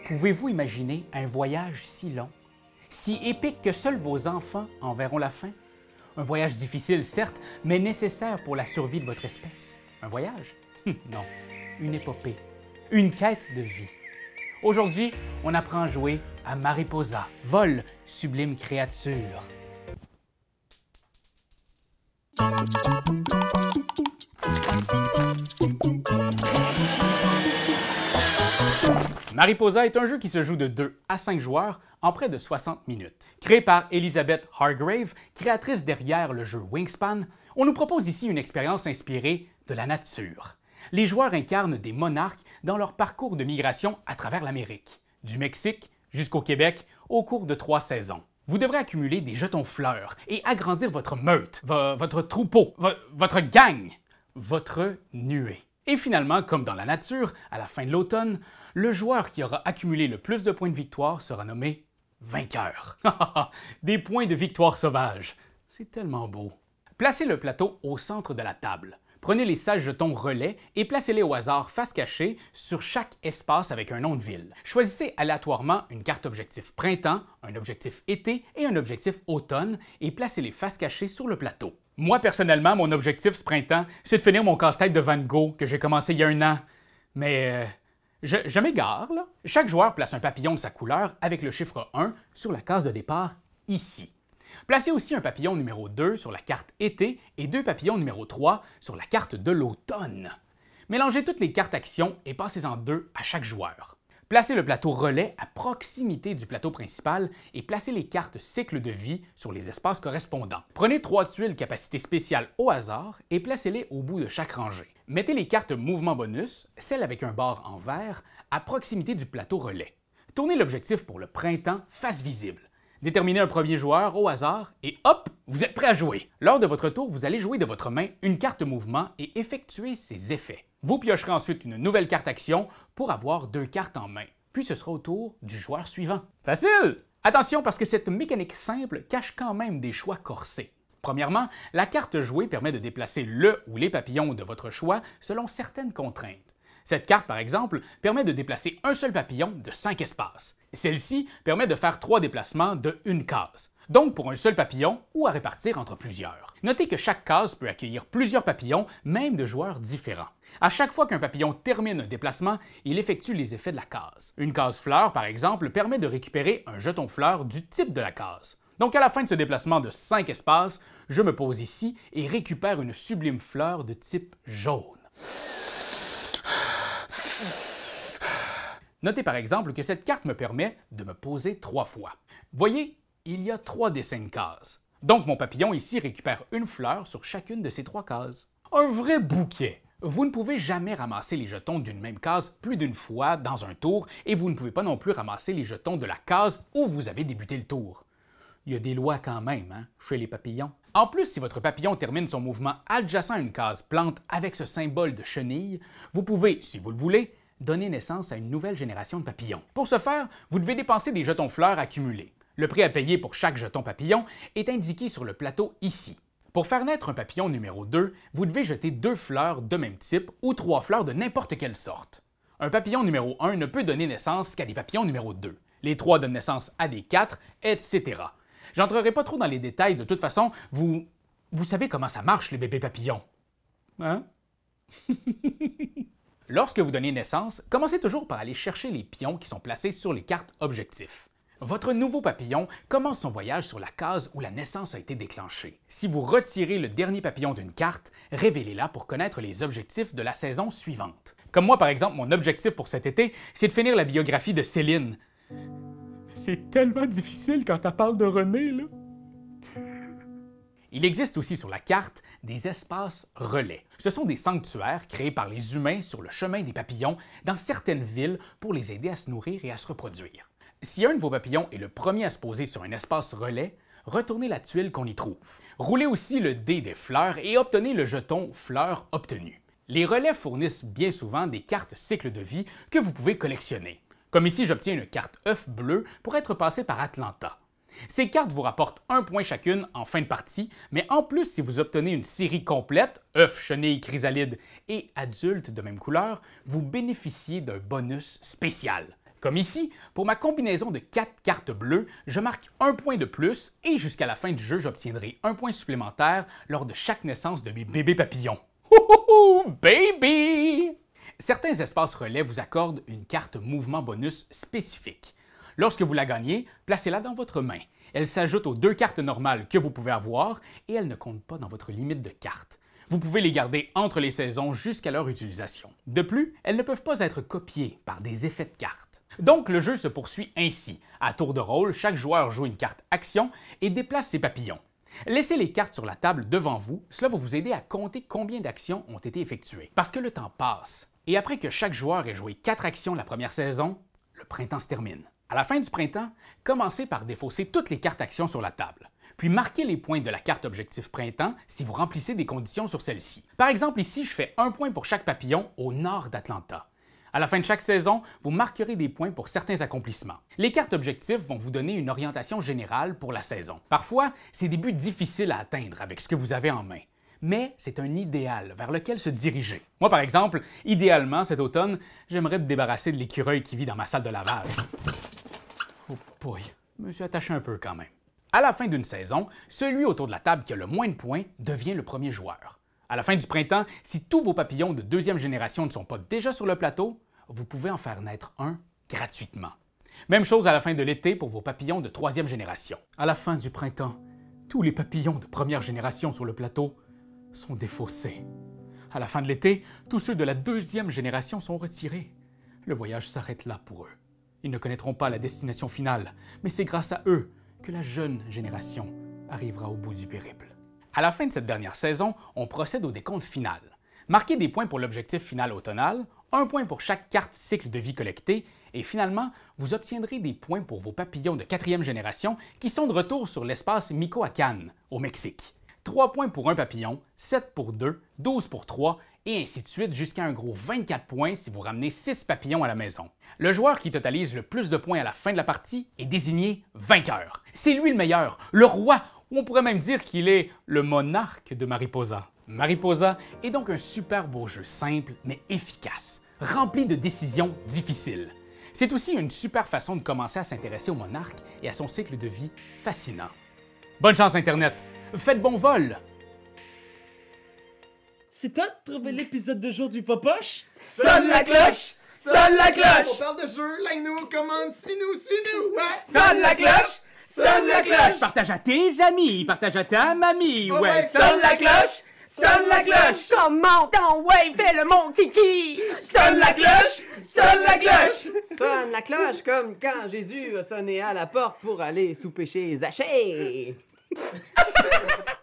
Pouvez-vous imaginer un voyage si long, si épique que seuls vos enfants en verront la fin? Un voyage difficile, certes, mais nécessaire pour la survie de votre espèce. Un voyage? Non, une épopée, une quête de vie. Aujourd'hui, on apprend à jouer à Mariposa, vol, sublime créature. Mariposa est un jeu qui se joue de 2 à 5 joueurs en près de 60 minutes. Créé par Elizabeth Hargrave, créatrice derrière le jeu Wingspan, on nous propose ici une expérience inspirée de la nature. Les joueurs incarnent des monarques dans leur parcours de migration à travers l'Amérique, du Mexique jusqu'au Québec au cours de 3 saisons. Vous devrez accumuler des jetons fleurs et agrandir votre meute, votre troupeau, votre gang, votre nuée. Et finalement, comme dans la nature, à la fin de l'automne, le joueur qui aura accumulé le plus de points de victoire sera nommé vainqueur. Des points de victoire sauvage. C'est tellement beau. Placez le plateau au centre de la table. Prenez les 16 jetons relais et placez-les au hasard face cachée sur chaque espace avec un nom de ville. Choisissez aléatoirement une carte objectif printemps, un objectif été et un objectif automne et placez-les face cachée sur le plateau. Moi, personnellement, mon objectif ce printemps, c'est de finir mon casse-tête de Van Gogh que j'ai commencé il y a 1 an. Mais je m'égare, là. Chaque joueur place un papillon de sa couleur avec le chiffre 1 sur la case de départ ici. Placez aussi un papillon numéro 2 sur la carte été et 2 papillons numéro 3 sur la carte de l'automne. Mélangez toutes les cartes actions et passez-en 2 à chaque joueur. Placez le plateau relais à proximité du plateau principal et placez les cartes cycle de vie sur les espaces correspondants. Prenez 3 tuiles capacité spéciale au hasard et placez-les au bout de chaque rangée. Mettez les cartes mouvement bonus, celles avec un bord en vert, à proximité du plateau relais. Tournez l'objectif pour le printemps face visible. Déterminez un premier joueur au hasard et hop, vous êtes prêt à jouer. Lors de votre tour, vous allez jouer de votre main une carte mouvement et effectuer ses effets. Vous piocherez ensuite une nouvelle carte action pour avoir 2 cartes en main. Puis ce sera au tour du joueur suivant. Facile! Attention parce que cette mécanique simple cache quand même des choix corsés. Premièrement, la carte jouée permet de déplacer le ou les papillons de votre choix selon certaines contraintes. Cette carte, par exemple, permet de déplacer un seul papillon de 5 espaces. Celle-ci permet de faire 3 déplacements de 1 case, donc pour un seul papillon ou à répartir entre plusieurs. Notez que chaque case peut accueillir plusieurs papillons, même de joueurs différents. À chaque fois qu'un papillon termine un déplacement, il effectue les effets de la case. Une case fleur, par exemple, permet de récupérer un jeton fleur du type de la case. Donc à la fin de ce déplacement de 5 espaces, je me pose ici et récupère une sublime fleur de type jaune. Notez par exemple que cette carte me permet de me poser 3 fois. Voyez, il y a 3 dessins de cases. Donc mon papillon ici récupère une fleur sur chacune de ces 3 cases. Un vrai bouquet! Vous ne pouvez jamais ramasser les jetons d'une même case plus d'une fois dans un tour et vous ne pouvez pas non plus ramasser les jetons de la case où vous avez débuté le tour. Il y a des lois quand même, hein, chez les papillons. En plus, si votre papillon termine son mouvement adjacent à une case plante avec ce symbole de chenille, vous pouvez, si vous le voulez, donner naissance à une nouvelle génération de papillons. Pour ce faire, vous devez dépenser des jetons fleurs accumulés. Le prix à payer pour chaque jeton papillon est indiqué sur le plateau ici. Pour faire naître un papillon numéro 2, vous devez jeter 2 fleurs de même type ou 3 fleurs de n'importe quelle sorte. Un papillon numéro 1 ne peut donner naissance qu'à des papillons numéro 2. Les 3 donnent naissance à des 4, etc. J'entrerai pas trop dans les détails, de toute façon, vous savez comment ça marche les bébés papillons. Hein? Lorsque vous donnez naissance, commencez toujours par aller chercher les pions qui sont placés sur les cartes objectifs. Votre nouveau papillon commence son voyage sur la case où la naissance a été déclenchée. Si vous retirez le dernier papillon d'une carte, révélez-la pour connaître les objectifs de la saison suivante. Comme moi, par exemple, mon objectif pour cet été, c'est de finir la biographie de Céline. C'est tellement difficile quand elle parle de René, là. Il existe aussi sur la carte des espaces relais. Ce sont des sanctuaires créés par les humains sur le chemin des papillons dans certaines villes pour les aider à se nourrir et à se reproduire. Si un de vos papillons est le premier à se poser sur un espace relais, retournez la tuile qu'on y trouve. Roulez aussi le dé des fleurs et obtenez le jeton fleur obtenu. Les relais fournissent bien souvent des cartes cycle de vie que vous pouvez collectionner. Comme ici, j'obtiens une carte œuf bleu pour être passé par Atlanta. Ces cartes vous rapportent 1 point chacune en fin de partie, mais en plus, si vous obtenez une série complète, œuf, chenille, chrysalide et adulte de même couleur, vous bénéficiez d'un bonus spécial. Comme ici, pour ma combinaison de 4 cartes bleues, je marque 1 point de plus et jusqu'à la fin du jeu, j'obtiendrai 1 point supplémentaire lors de chaque naissance de mes bébés papillons. Wouhou, baby! Certains espaces relais vous accordent une carte mouvement bonus spécifique. Lorsque vous la gagnez, placez-la dans votre main. Elle s'ajoute aux 2 cartes normales que vous pouvez avoir et elle ne compte pas dans votre limite de cartes. Vous pouvez les garder entre les saisons jusqu'à leur utilisation. De plus, elles ne peuvent pas être copiées par des effets de cartes. Donc le jeu se poursuit ainsi. À tour de rôle, chaque joueur joue une carte action et déplace ses papillons. Laissez les cartes sur la table devant vous, cela va vous aider à compter combien d'actions ont été effectuées. Parce que le temps passe, et après que chaque joueur ait joué 4 actions la première saison, le printemps se termine. À la fin du printemps, commencez par défausser toutes les cartes actions sur la table, puis marquez les points de la carte objectif printemps si vous remplissez des conditions sur celle-ci. Par exemple, ici, je fais 1 point pour chaque papillon au nord d'Atlanta. À la fin de chaque saison, vous marquerez des points pour certains accomplissements. Les cartes objectifs vont vous donner une orientation générale pour la saison. Parfois, c'est des buts difficiles à atteindre avec ce que vous avez en main, mais c'est un idéal vers lequel se diriger. Moi, par exemple, idéalement, cet automne, j'aimerais me débarrasser de l'écureuil qui vit dans ma salle de lavage. Oh boy, je me suis attaché un peu quand même. À la fin d'une saison, celui autour de la table qui a le moins de points devient le premier joueur. À la fin du printemps, si tous vos papillons de 2e génération ne sont pas déjà sur le plateau, vous pouvez en faire naître un gratuitement. Même chose à la fin de l'été pour vos papillons de 3e génération. À la fin du printemps, tous les papillons de 1re génération sur le plateau sont défaussés. À la fin de l'été, tous ceux de la 2e génération sont retirés. Le voyage s'arrête là pour eux. Ils ne connaîtront pas la destination finale, mais c'est grâce à eux que la jeune génération arrivera au bout du périple. À la fin de cette dernière saison, on procède au décompte final. Marquez des points pour l'objectif final automnal, 1 point pour chaque carte cycle de vie collectée, et finalement, vous obtiendrez des points pour vos papillons de 4e génération qui sont de retour sur l'espace Michoacán, au Mexique. 3 points pour un papillon, 7 pour 2, 12 pour 3, et ainsi de suite jusqu'à un gros 24 points si vous ramenez 6 papillons à la maison. Le joueur qui totalise le plus de points à la fin de la partie est désigné vainqueur. C'est lui le meilleur, le roi, ou on pourrait même dire qu'il est le monarque de Mariposa. Mariposa est donc un super beau jeu simple mais efficace, rempli de décisions difficiles. C'est aussi une super façon de commencer à s'intéresser au monarque et à son cycle de vie fascinant. Bonne chance Internet! Faites bon vol! C'est toi de trouver l'épisode de jour du Popoche? Sonne la cloche! Sonne la cloche! On parle de jeu, like-nous, commande, suis-nous, suis-nous! Ouais. Sonne la cloche! Sonne la cloche! Partage à tes amis, partage à ta mamie, Oh ouais! ouais, Sonne la cloche! Sonne la cloche! Commente en wave, fais-le mon titi! Sonne la cloche! Sonne la cloche! Sonne la cloche comme quand Jésus a sonné à la porte pour aller souper chez Zachée.